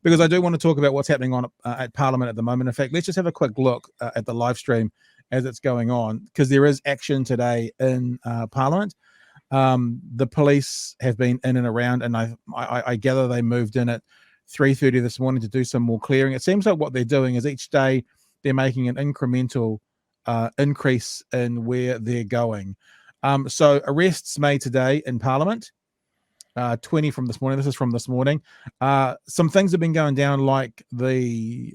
because I do want to talk about what's happening on at Parliament at the moment. In fact, let's just have a quick look at the live stream as it's going on, because there is action today in Parliament. The police have been in and around, and I gather they moved in at 3:30 this morning to do some more clearing. It seems like what they're doing is each day they're making an incremental increase in where they're going. So arrests made today in Parliament, 20 from this morning. This is from this morning. Some things have been going down, like the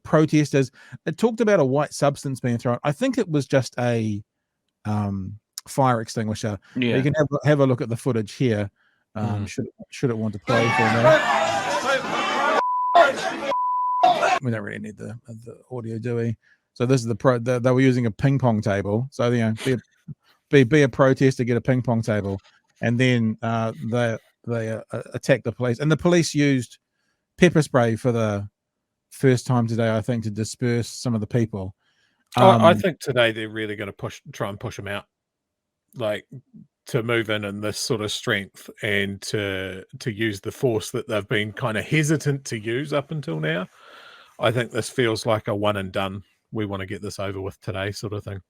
protesters. It talked about a white substance being thrown. I think it was just a fire extinguisher. Yeah. You can have a look at the footage here. Should it want to play for me? We don't really need the audio, do we? So this is they were using a ping pong table. So be a protester, get a ping pong table, and then they attacked the police. And the police used pepper spray for the first time today, I think, to disperse some of the people. I think today they're really going to try and push them out, like to move in this sort of strength and to use the force that they've been kind of hesitant to use up until now. I think this feels like a one and done. We want to get this over with today, sort of thing.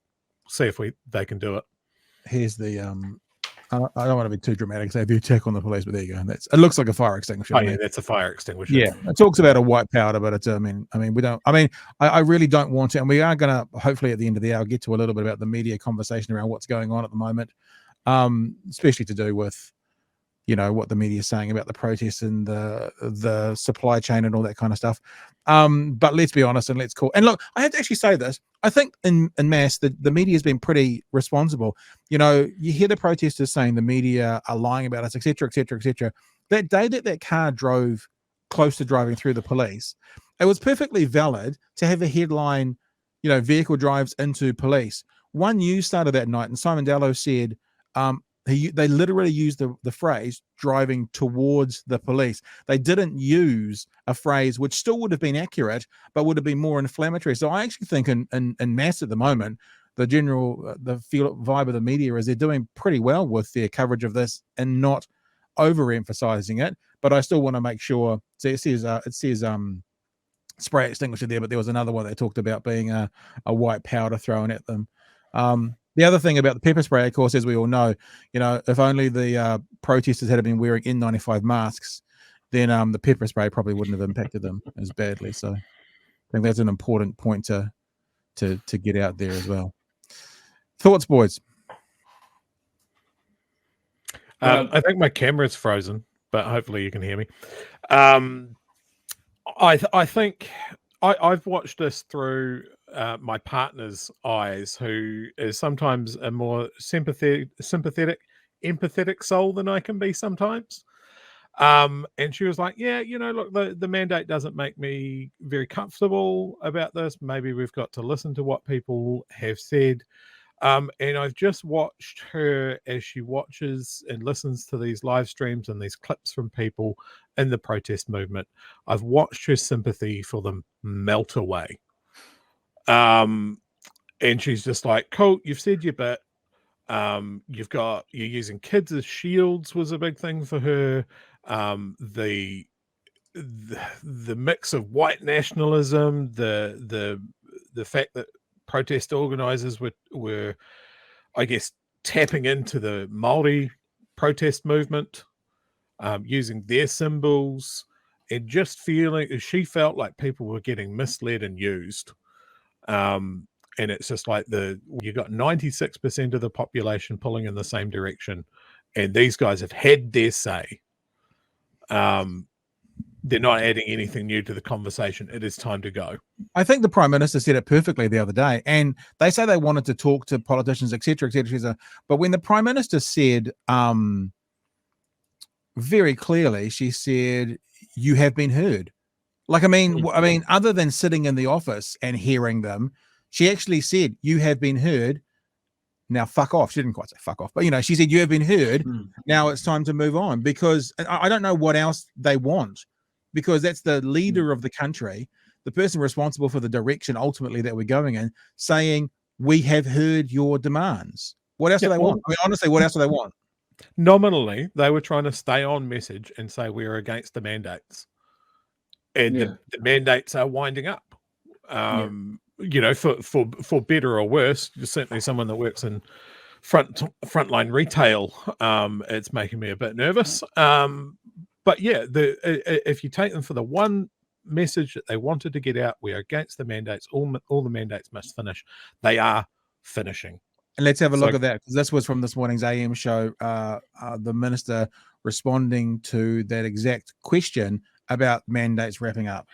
See if they can do it. Here's the I don't want to be too dramatic. Say if you check on the police, but there you go. It looks like a fire extinguisher. Oh yeah, that's a fire extinguisher. Yeah, it talks about a white powder, but it's I really don't want to, and we are going to hopefully at the end of the hour get to a little bit about the media conversation around what's going on at the moment, especially to do with what the media is saying about the protests and the supply chain and all that kind of stuff. But let's be honest and let's call. And look, I have to actually say this. I think in mass, the media has been pretty responsible. You hear the protesters saying the media are lying about us, etc., etc., etc. That day that car drove close to driving through the police, it was perfectly valid to have a headline, vehicle drives into police. One news started that night, and Simon Dallow said, they literally used the phrase driving towards the police. They didn't use a phrase which still would have been accurate, but would have been more inflammatory. So I actually think in mass at the moment, the general vibe of the media is they're doing pretty well with their coverage of this and not overemphasizing it. But I still want to make sure. So it says spray extinguisher there, but there was another one that talked about being a white powder thrown at them. The other thing about the pepper spray, of course, as we all know, if only the protesters had been wearing N95 masks, then the pepper spray probably wouldn't have impacted them as badly. So I think that's an important point to get out there as well. Thoughts, boys? I think my camera's frozen, but hopefully you can hear me. I think I've watched this through my partner's eyes, who is sometimes a more sympathetic, empathetic soul than I can be sometimes. And she was like, yeah, look, the mandate doesn't make me very comfortable about this. Maybe we've got to listen to what people have said. And I've just watched her as she watches and listens to these live streams and these clips from people in the protest movement. I've watched her sympathy for them melt away. And she's just like, cool, you've said your bit. You're using kids as shields was a big thing for her. The mix of white nationalism, the fact that protest organizers were, I guess, tapping into the Māori protest movement, using their symbols, and just she felt like people were getting misled and used. And it's just like you got 96% of the population pulling in the same direction, and these guys have had their say. They're not adding anything new to the conversation. It is time to go. I think the Prime Minister said it perfectly the other day, and they say they wanted to talk to politicians, etc., etc. But when the Prime Minister said very clearly, she said, "You have been heard." Like, I mean, other than sitting in the office and hearing them, she actually said, "You have been heard. Now fuck off." She didn't quite say fuck off, but she said, "You have been heard. Now it's time to move on." Because I don't know what else they want, because that's the leader of the country, the person responsible for the direction ultimately that we're going in, saying, "We have heard your demands." What else do they want? I mean, honestly, what else do they want? Nominally, they were trying to stay on message and say we're against the mandates. and Yeah. the mandates are winding up. You know, for better or worse. Certainly, someone that works in frontline retail, it's making me a bit nervous. But yeah, if you take them for the one message that they wanted to get out, we are against the mandates. All the mandates must finish. They are finishing. And let's have a So- look at that, because this was from this morning's AM show. The minister responding to that exact question about mandates wrapping up.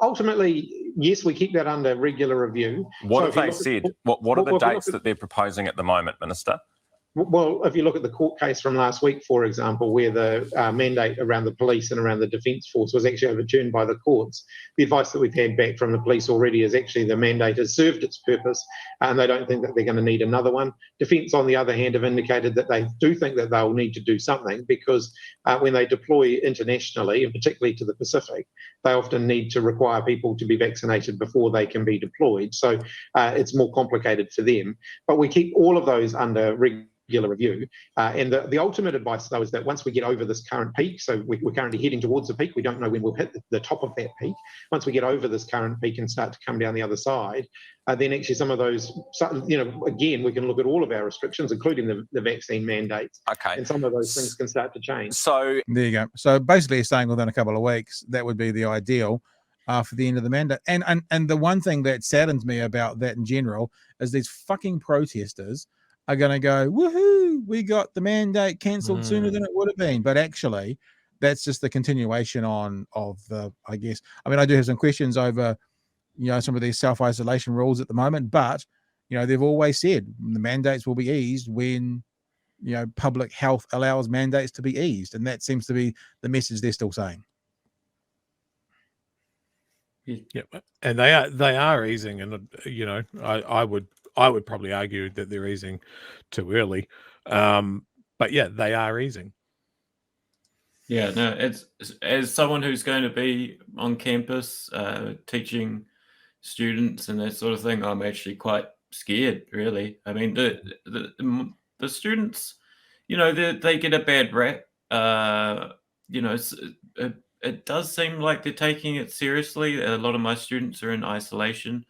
Ultimately, yes, we keep that under regular review. What So have they said? What are the dates that they're proposing at the moment, Minister? Well, if you look at the court case from last week, for example, where the mandate around the police and around the Defence Force was actually overturned by the courts, the advice that we've had back from the police already is actually the mandate has served its purpose, and they don't think that they're going to need another one. Defence, on the other hand, have indicated that they do think that they'll need to do something, because when they deploy internationally, and particularly to the Pacific, they often need to require people to be vaccinated before they can be deployed. So it's more complicated for them. But we keep all of those under regular review. And the ultimate advice, though, is that once we get over this current peak, so we're currently heading towards the peak, we don't know when we'll hit the top of that peak. Once we get over this current peak and start to come down the other side, then actually some of those, again, we can look at all of our restrictions, including the vaccine mandates. Okay. And some of those things can start to change. So there you go. So basically, he's saying within a couple of weeks, that would be the ideal for the end of the mandate. And the one thing that saddens me about that in general is these fucking protesters are going to go, woohoo, we got the mandate cancelled sooner than it would have been. But actually, that's just the continuation of the, I guess. I mean, I do have some questions over, some of these self-isolation rules at the moment, but, they've always said the mandates will be eased when, public health allows mandates to be eased. And that seems to be the message they're still saying. Yeah, and they are easing, and I would probably argue that they're easing too early, but yeah, they are easing. Yeah, no, it's as someone who's going to be on campus teaching students and that sort of thing, I'm actually quite scared, really. I mean, the students, they get a bad rap. It does seem like they're taking it seriously. A lot of my students are in isolation.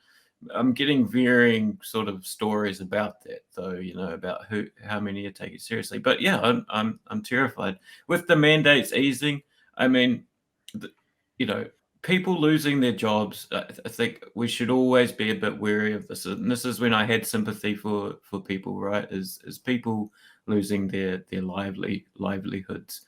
I'm getting varying sort of stories about that, though. About how many are taking it seriously. But yeah, I'm terrified with the mandates easing. I mean, people losing their jobs. I think we should always be a bit wary of this. And this is when I had sympathy for people, right? Is people losing their livelihoods.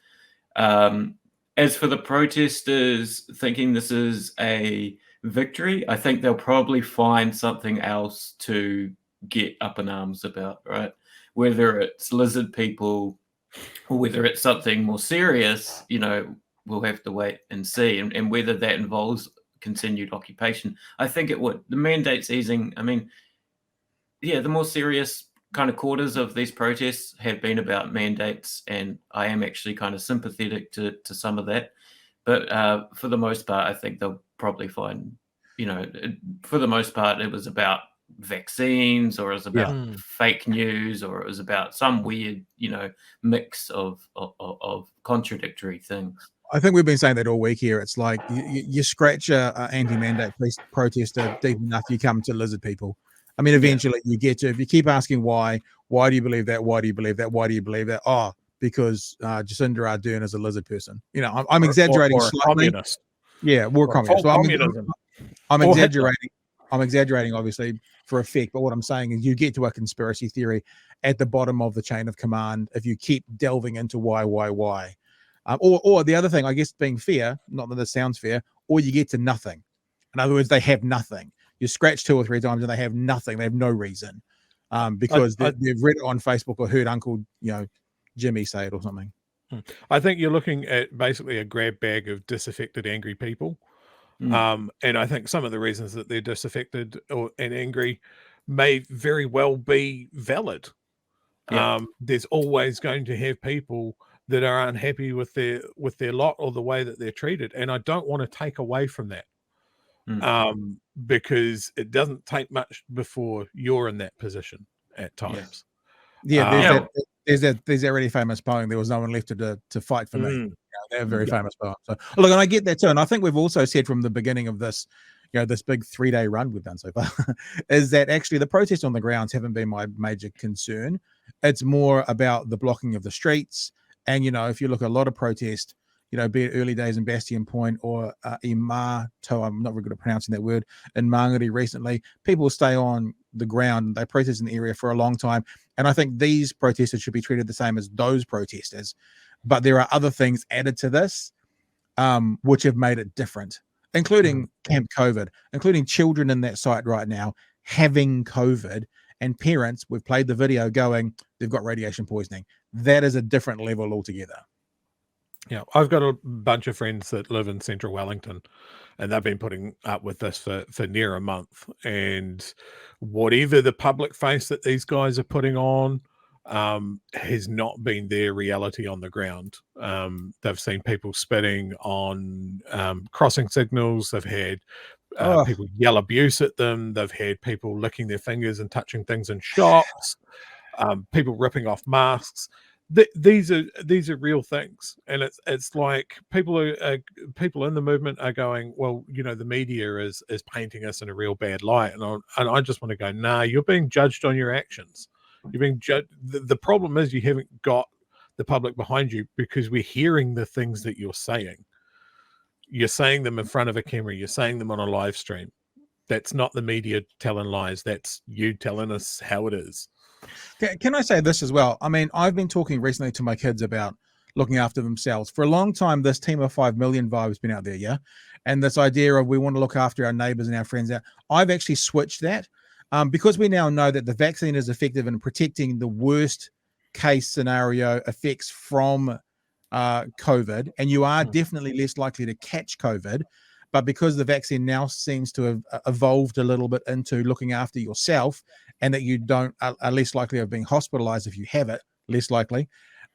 As for the protesters thinking this is a victory, I think they'll probably find something else to get up in arms about, right? Whether it's lizard people or whether it's something more serious, we'll have to wait and see. And whether that involves continued occupation, I think it would. The mandates easing, I mean, yeah, the more serious kind of quarters of these protests have been about mandates, and I am actually kind of sympathetic to some of that. But for the most part, I think they'll probably find, for the most part, it was about vaccines, or it was about fake news, or it was about some weird, mix of contradictory things. I think we've been saying that all week here. It's like you scratch a anti-mandate protester deep enough, you come to lizard people. I mean, eventually you get to, if you keep asking why do you believe that? Why do you believe that? Why do you believe that? Oh, because Jacinda Ardern is a lizard person. I'm exaggerating or slightly. Communist. Yeah, war communist. Well, communism. I'm exaggerating. I'm exaggerating, obviously, for effect. But what I'm saying is, you get to a conspiracy theory at the bottom of the chain of command if you keep delving into why. Or the other thing, I guess, being fair, not that this sounds fair, or you get to nothing. In other words, they have nothing. You scratch 2 or 3 times and they have nothing. They have no reason, because they've read it on Facebook or heard Uncle Jimmy say it or something. I think you're looking at basically a grab bag of disaffected, angry people. And I think some of the reasons that they're disaffected and angry may very well be valid. There's always going to have people that are unhappy with their lot or the way that they're treated, and I don't want to take away from that. Because it doesn't take much before you're in that position at times. Yeah, there's that really famous poem. There was no one left to fight for me. they're a very famous poem. So look, and I get that too. And I think we've also said from the beginning of this, this big 3-day run we've done so far, is that actually the protests on the grounds haven't been my major concern. It's more about the blocking of the streets. And, if you look at a lot of protest, be it early days in Bastion Point or Imato, I'm not very good at pronouncing that word, in Mangere recently, people stay on the ground. They protest in the area for a long time. And I think these protesters should be treated the same as those protesters. But there are other things added to this, which have made it different, including Camp COVID, including children in that site right now having COVID, and parents, we've played the video going, they've got radiation poisoning. That is a different level altogether. Yeah, I've got a bunch of friends that live in central Wellington, and they've been putting up with this for near a month. And whatever the public face that these guys are putting on has not been their reality on the ground. They've seen people spitting on crossing signals. They've had people yell abuse at them. They've had people licking their fingers and touching things in shops. People ripping off masks. These are real things, and it's like people in the movement are going, well, the media is painting us in a real bad light, and I just want to go, nah, you're being judged on your actions. You're being judged. The problem is you haven't got the public behind you, because we're hearing the things that you're saying. You're saying them in front of a camera. You're saying them on a live stream. That's not the media telling lies. That's you telling us how it is. Can I say this as well? I mean, I've been talking recently to my kids about looking after themselves. For a long time, this Team of 5 Million vibe has been out there, yeah? And this idea of we want to look after our neighbors and our friends out. I've actually switched that because we now know that the vaccine is effective in protecting the worst case scenario effects from COVID, and you are definitely less likely to catch COVID. But because the vaccine now seems to have evolved a little bit into looking after yourself, and that you are less likely of being hospitalized if you have it, less likely,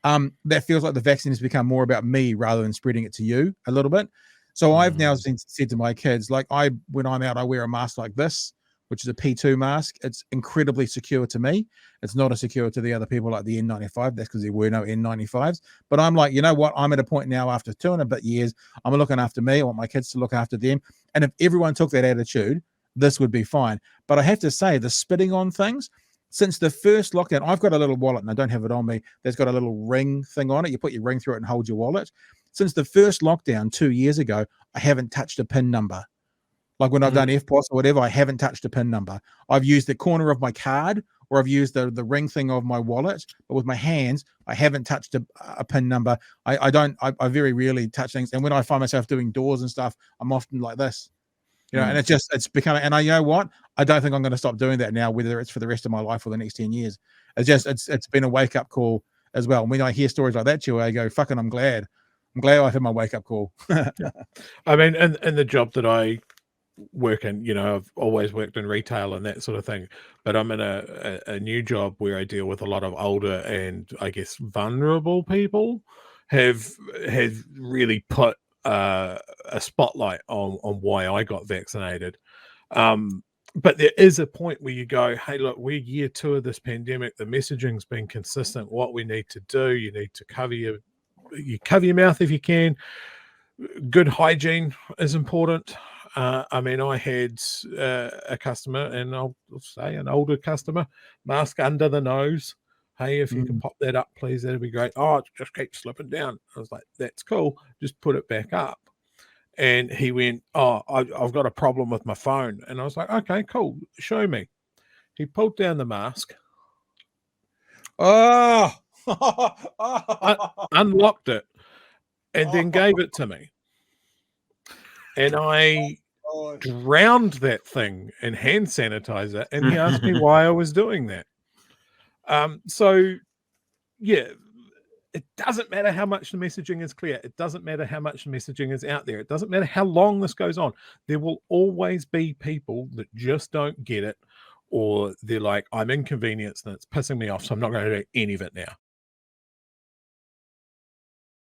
that feels like the vaccine has become more about me rather than spreading it to you a little bit. So I've now said to my kids, like when I'm out, I wear a mask like this, which is a P2 mask. It's incredibly secure to me. It's not as secure to the other people like the N95. That's because there were no N95s. But I'm like, you know what? I'm at a point now after 2 and a bit years, I'm looking after me. I want my kids to look after them. And if everyone took that attitude, this would be fine. But I have to say, the spitting on things, since the first lockdown, I've got a little wallet, and I don't have it on me. There's got a little ring thing on it. You put your ring through it and hold your wallet. Since the first lockdown 2 years ago, I haven't touched a PIN number. Like when I've done FPOS or whatever, I haven't touched a PIN number. I've used the corner of my card, or I've used the ring thing of my wallet, but with my hands, I haven't touched a PIN number. I very rarely touch things. And when I find myself doing doors and stuff, I'm often like this. And it's becoming, and you know what? I don't think I'm going to stop doing that now, whether it's for the rest of my life or the next 10 years. It's been a wake up call as well. And when I hear stories like that, Chewie, I go, fucking, I'm glad I've had my wake up call. I mean, and the job that I work in, I've always worked in retail and that sort of thing, but I'm in a new job where I deal with a lot of older and I guess vulnerable people have really put a spotlight on why I got vaccinated. But there is a point where you go, hey, look, we're year 2 of this pandemic. The messaging's been consistent. What we need to do, you need to cover your mouth if you can. Good hygiene is important. I mean, I had a customer, and I'll say an older customer, mask under the nose. Hey, if you can pop that up, please, that'd be great. Oh, it just keeps slipping down. I was like, that's cool. Just put it back up. And he went, oh, I've got a problem with my phone. And I was like, okay, cool. Show me. He pulled down the mask. Oh, unlocked it, and then gave it to me. And I drowned that thing in hand sanitizer, and he asked me why I was doing that. So, yeah, it doesn't matter how much the messaging is clear. It doesn't matter how much the messaging is out there. It doesn't matter how long this goes on. There will always be people that just don't get it, or they're like, I'm inconvenienced and it's pissing me off, so I'm not going to do any of it now.